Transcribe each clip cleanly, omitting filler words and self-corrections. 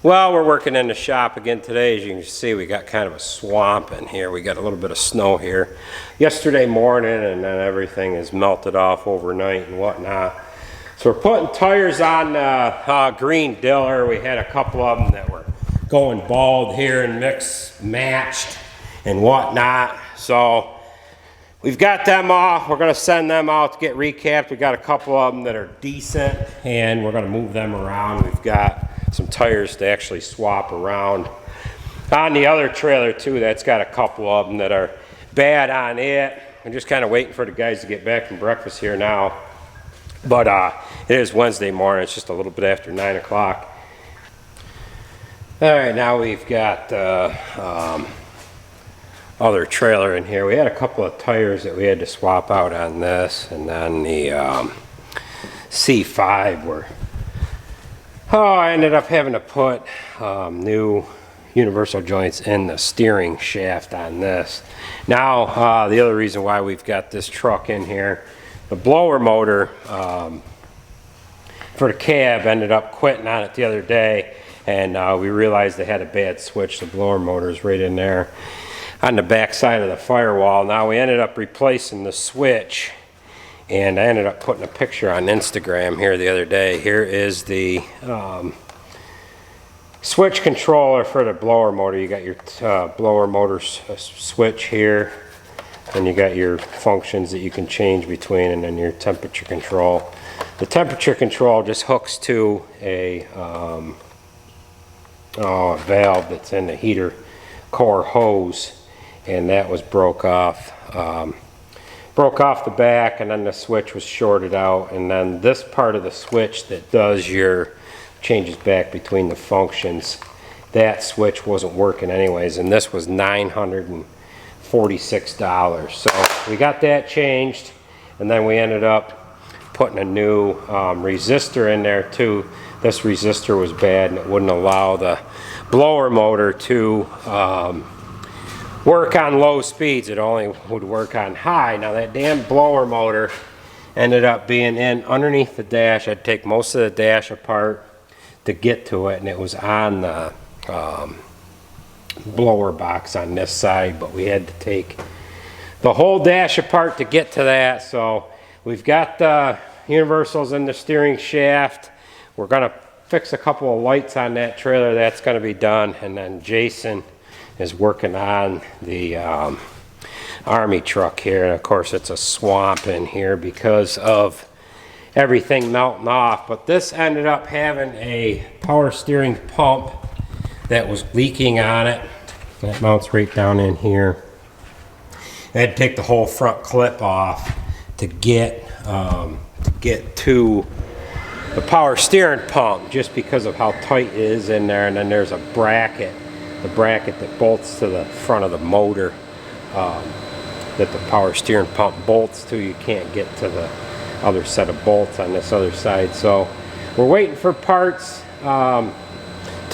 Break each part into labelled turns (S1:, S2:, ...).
S1: Well, we're working in the shop again today. As you can see, we got kind of a swamp in here. We got a little bit of snow here yesterday morning, and then everything is melted off overnight and whatnot. So we're putting tires on green Diller. We had a couple of them that were going bald here and matched and whatnot. So we've got them off. We're going to send them out to get recapped. We got a couple of them that are decent, and we're going to move them around. We've got some tires to actually swap around on the other trailer too. That's got a couple of them that are bad on it. I'm just kind of waiting for the guys to get back from breakfast here now, but it is Wednesday morning. It's just a little bit after 9 o'clock. All right, now we've got other trailer in here. We had a couple of tires that we had to swap out on this, and then the C5 were I ended up having to put new universal joints in the steering shaft on this. Now, the other reason why we've got this truck in here, the blower motor for the cab ended up quitting on it the other day, and we realized they had a bad switch. The blower motor is right in there on the back side of the firewall. Now, we ended up replacing the switch, and I ended up putting a picture on Instagram here the other day. Here is the switch controller for the blower motor. You got your blower motor switch here, and you got your functions that you can change between, and then your temperature control. The temperature control just hooks to a valve that's in the heater core hose, and that was broke off the back, and then the switch was shorted out, and then this part of the switch that does your changes back between the functions, that switch wasn't working anyways, and this was $946. So we got that changed, and then we ended up putting a new resistor in there too. This resistor was bad, and it wouldn't allow the blower motor to work on low speeds. It only would work on high. Now that damn blower motor ended up being in underneath the dash. I'd take most of the dash apart to get to it, and it was on the blower box on this side, but we had to take the whole dash apart to get to that. So we've got the universals in the steering shaft. We're gonna fix a couple of lights on that trailer. That's gonna be done, and then Jason is working on the Army truck here, and of course it's a swamp in here because of everything melting off. But this ended up having a power steering pump that was leaking on it. That mounts right down in here. I had to take the whole front clip off to get to the power steering pump, just because of how tight it is in there. And then there's a bracket, the bracket that bolts to the front of the motor, that the power steering pump bolts to. You can't get to the other set of bolts on this other side. So we're waiting for parts to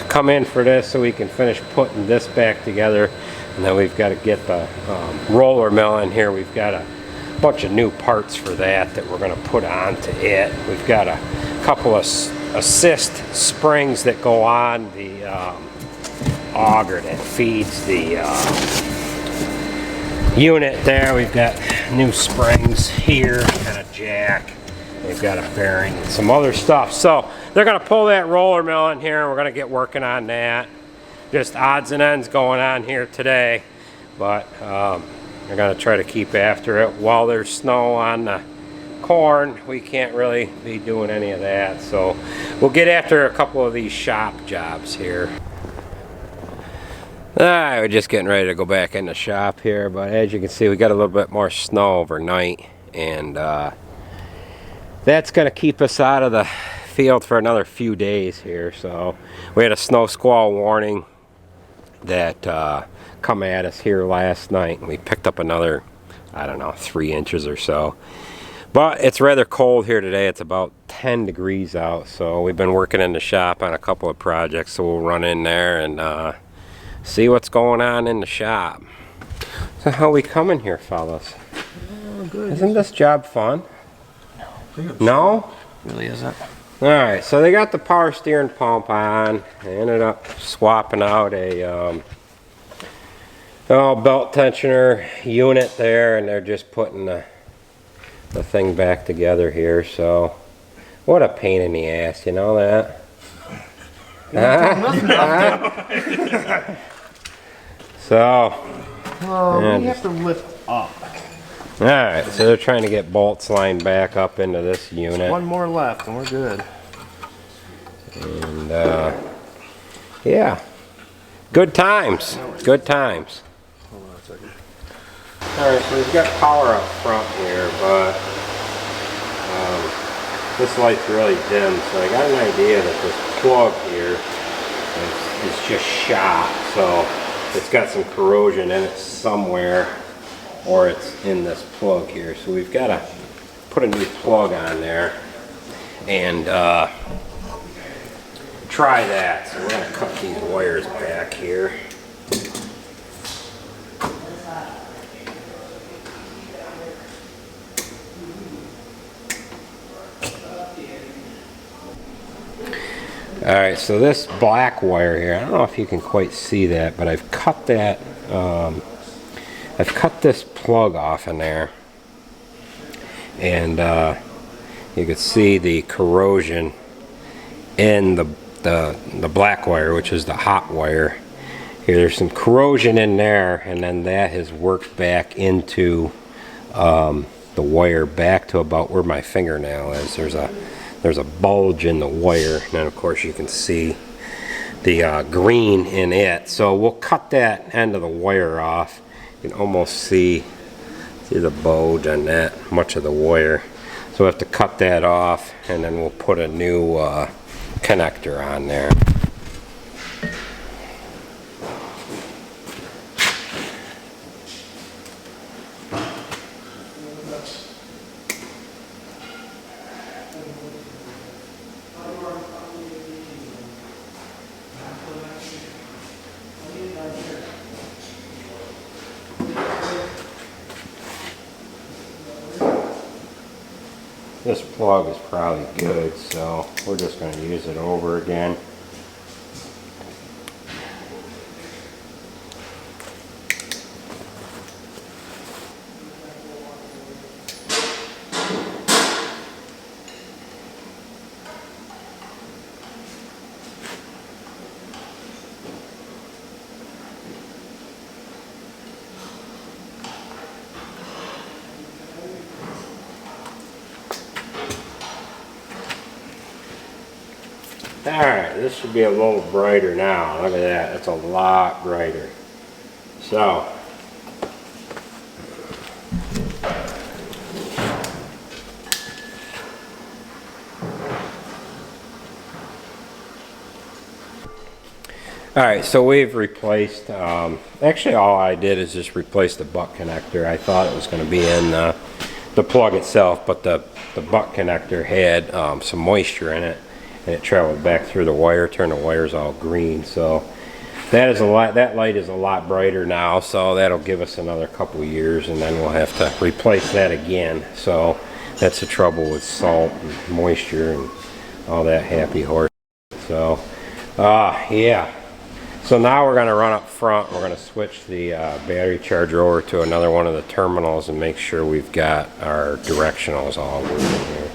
S1: come in for this so we can finish putting this back together. And then we've got to get the roller mill in here. We've got a bunch of new parts for that we're going to put onto it. We've got a couple of assist springs that go on the auger that feeds the unit there. We've got new springs here and a jack. We've got a bearing and some other stuff. So they're going to pull that roller mill in here, and we're going to get working on that. Just odds and ends going on here today, but they're going to try to keep after it. While there's snow on the corn, we can't really be doing any of that. So we'll get after a couple of these shop jobs here. We're just getting ready to go back in the shop here, but as you can see, we got a little bit more snow overnight, and that's going to keep us out of the field for another few days here. So we had a snow squall warning that come at us here last night, and we picked up another, I don't know, 3 inches or so. But it's rather cold here today. It's about 10 degrees out, so we've been working in the shop on a couple of projects, so we'll run in there and see what's going on in the shop. So how we coming here, fellas?
S2: Good.
S1: Isn't this job fun?
S2: No.
S1: No?
S2: Really isn't.
S1: Alright, so they got the power steering pump on. I ended up swapping out a belt tensioner unit there, and they're just putting the thing back together here. So what a pain in the ass, you know that? So
S2: we have to lift up.
S1: alright, so they're trying to get bolts lined back up into this unit.
S2: One more left and we're good.
S1: And yeah, good times, good times.
S2: Hold on a second.
S1: Alright, so we've got power up front here, but this light's really dim, so I got an idea that this plug here is just shot, so it's got some corrosion in it somewhere, or it's in this plug here. So we've got to put a new plug on there and try that. So we're going to cut these wires back here. Alright, so this black wire here, I don't know if you can quite see that, but I've cut that, I've cut this plug off in there, and you can see the corrosion in the black wire, which is the hot wire. Here, there's some corrosion in there, and then that has worked back into the wire back to about where my fingernail is. There's a bulge in the wire, and then of course you can see the green in it. So we'll cut that end of the wire off. You can almost see the bulge on that much of the wire. So we have to cut that off, and then we'll put a new connector on there. This plug is probably good, so we're just going to use it over again. Alright, this should be a little brighter now. Look at that, it's a lot brighter. So, alright, so we've replaced, actually all I did is just replace the butt connector. I thought it was going to be in the plug itself, but the butt connector had some moisture in it, and it traveled back through the wire, turned the wires all green. So that light is a lot brighter now, so that'll give us another couple years, and then we'll have to replace that again. So that's the trouble with salt and moisture and all that happy horse. So yeah, so now we're going to run up front. We're going to switch the battery charger over to another one of the terminals and make sure we've got our directionals all working here.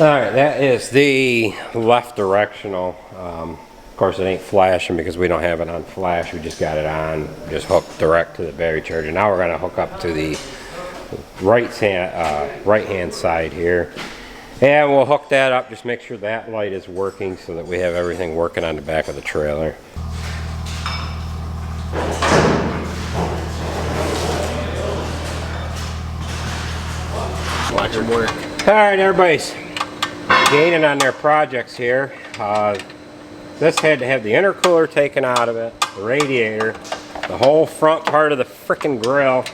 S1: Alright, that is the left directional. Of course it ain't flashing because we don't have it on flash. We just got it on, just hooked direct to the battery charger. Now we're going to hook up to the right hand side here. And we'll hook that up, just make sure that light is working so that we have everything working on the back of the trailer.
S2: Watch them work.
S1: Alright, everybody's gaining on their projects here. This had to have the intercooler taken out of it, the radiator, the whole front part of the frickin' grill,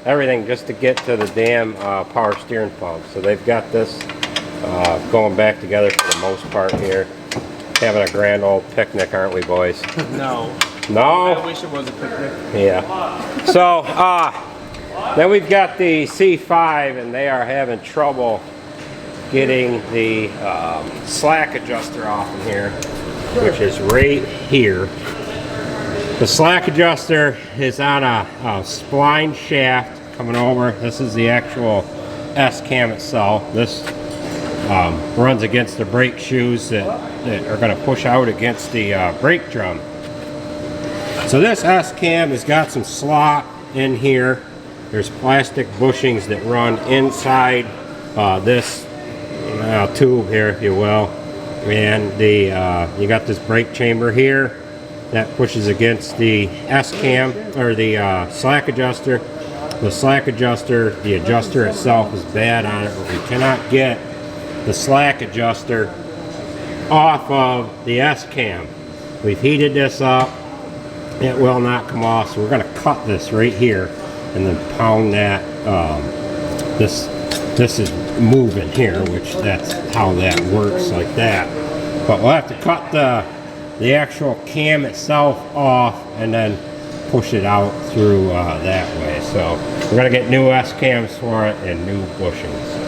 S1: everything just to get to the damn power steering pump. So they've got this going back together for the most part here. Having a grand old picnic, aren't we, boys?
S2: No.
S1: No.
S2: I wish it was a picnic.
S1: Yeah. So, then we've got the C5, and they are having trouble getting the slack adjuster off in here, which is right here. The slack adjuster is on a spline shaft coming over. This is the actual S-cam itself. This runs against the brake shoes that are going to push out against the brake drum. So this S-cam has got some slot in here. There's plastic bushings that run inside this tube here, if you will. And the you got this brake chamber here that pushes against the S-cam, or the slack adjuster. The slack adjuster, the adjuster itself is bad on it, but we cannot get the slack adjuster off of the S-cam. We've heated this up. It will not come off, so we're going to cut this right here and then pound that. This is moving here, which that's how that works, like that. But we'll have to cut the actual cam itself off and then push it out through that way. So we're going to get new S-cams for it and new bushings.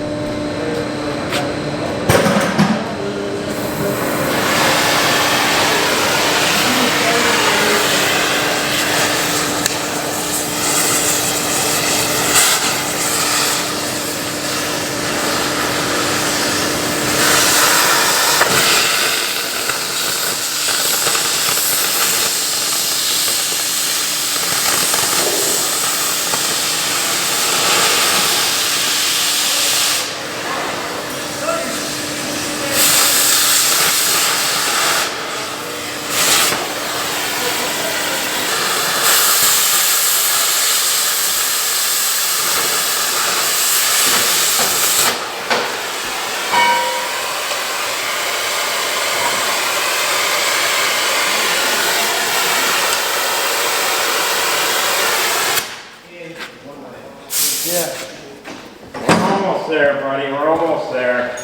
S1: We're almost there, buddy. We're almost there.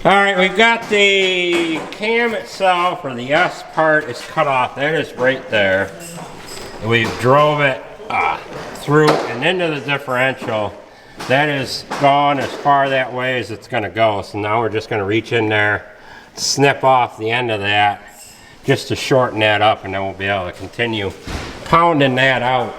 S1: All right, we've got the cam itself, or the S part, is cut off. That is right there. We've drove it through and into the differential. That is gone as far that way as it's going to go. So now we're just going to reach in there, snip off the end of that, just to shorten that up, and then we'll be able to continue pounding that out.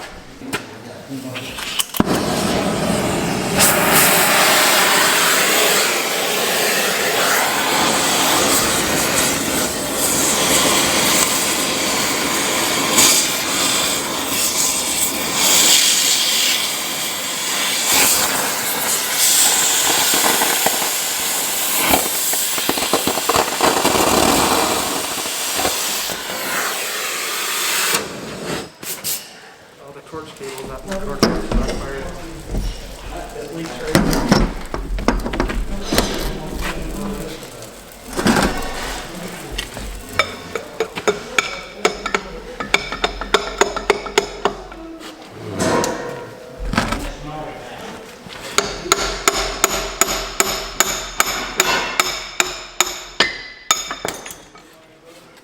S2: Torch cable, not the torch cable, not fired. That leaks right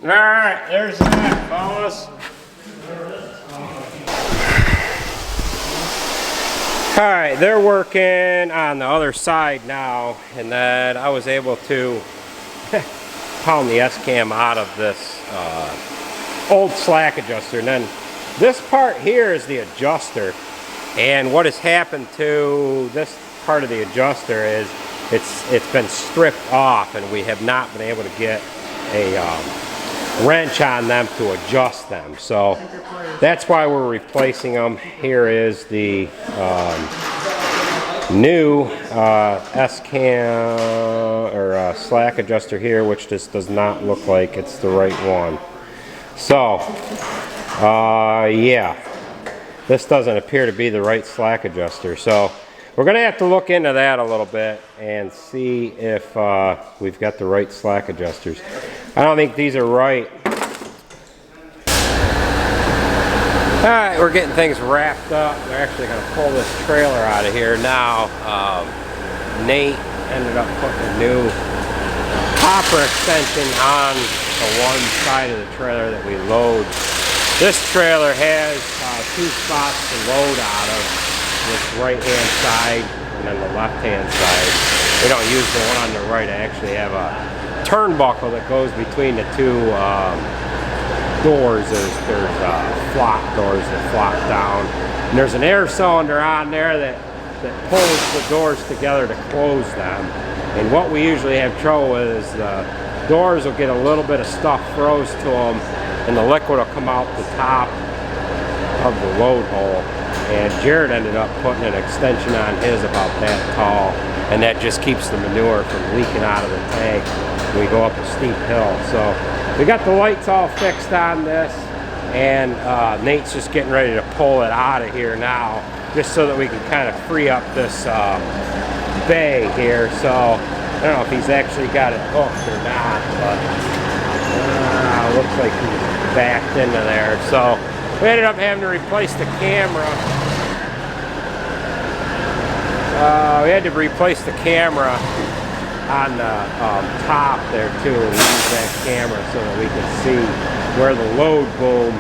S1: All right, there's that, fellas. All right, they're working on the other side now, and then I was able to pound the S-cam out of this old slack adjuster. And then this part here is the adjuster, and what has happened to this part of the adjuster is it's been stripped off, and we have not been able to get a wrench on them to adjust them. So that's why we're replacing them. Here is the new S-cam or slack adjuster here, which just does not look like it's the right one. So yeah, this doesn't appear to be the right slack adjuster. So we're gonna have to look into that a little bit and see if we've got the right slack adjusters. I don't think these are right. Alright, we're getting things wrapped up. They're actually going to pull this trailer out of here now. Nate ended up putting a new hopper extension on the one side of the trailer that we load. This trailer has two spots to load out of, this right hand side and then the left hand side. We don't use the one on the right. I actually have a turnbuckle that goes between the two doors. There's flop doors that flop down. And there's an air cylinder on there that pulls the doors together to close them. And what we usually have trouble with is the doors will get a little bit of stuff froze to them and the liquid will come out the top of the load hole. And Jared ended up putting an extension on his about that tall, and that just keeps the manure from leaking out of the tank when we go up a steep hill. So we got the lights all fixed on this, and Nate's just getting ready to pull it out of here now, just so that we can kind of free up this bay here. So I don't know if he's actually got it hooked or not, but looks like he's backed into there. So we ended up having to replace the camera. We had to replace the camera on the top there too, and use that camera so that we could see where the load boom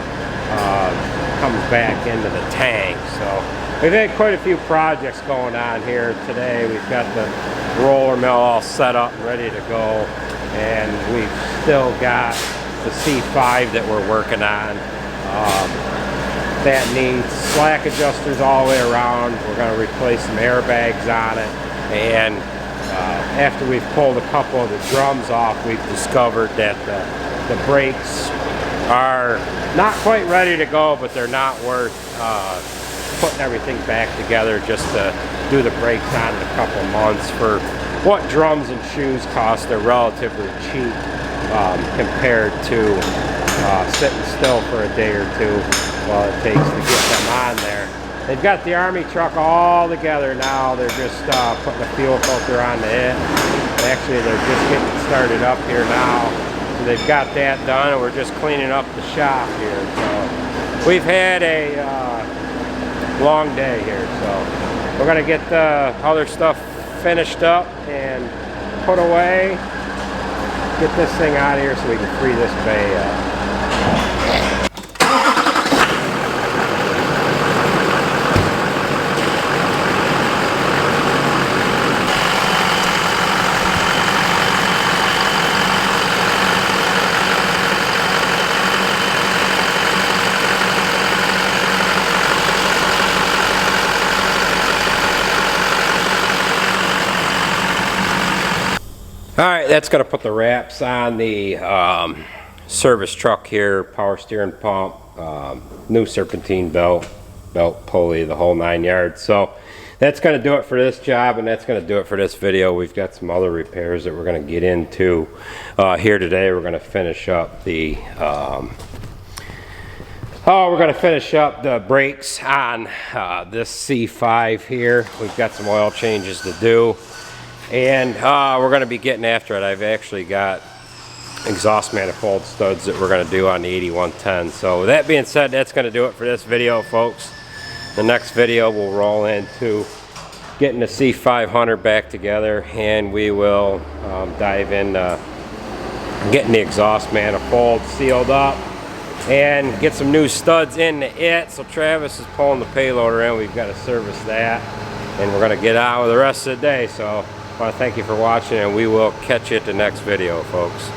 S1: comes back into the tank. So we've had quite a few projects going on here today. We've got the roller mill all set up and ready to go, and we've still got the C5 that we're working on. That needs slack adjusters all the way around. We're going to replace some airbags on it, and after we've pulled a couple of the drums off, we've discovered that the brakes are not quite ready to go, but they're not worth putting everything back together just to do the brakes on in a couple of months. For what drums and shoes cost, they're relatively cheap compared to sitting still for a day or two while it takes to get them on there. They've got the Army truck all together now. They're just putting a fuel filter onto it. Actually, they're just getting started up here now. So they've got that done, and we're just cleaning up the shop here. So we've had a long day here. So we're gonna get the other stuff finished up and put away. Get this thing out of here so we can free this bay up. Alright, that's going to put the wraps on the service truck here, power steering pump, new serpentine belt pulley, the whole 9 yards. So that's going to do it for this job, and that's going to do it for this video. We've got some other repairs that we're going to get into here today. We're going to finish up the brakes on this C5 here. We've got some oil changes to do. And we're going to be getting after it. I've actually got exhaust manifold studs that we're going to do on the 8110. So with that being said, that's going to do it for this video, folks. The next video we'll roll into getting the C500 back together, and we will dive into getting the exhaust manifold sealed up and get some new studs into it. So Travis is pulling the payloader in. We've got to service that, and we're going to get on with the rest of the day. So I want to thank you for watching, and we will catch you at the next video, folks.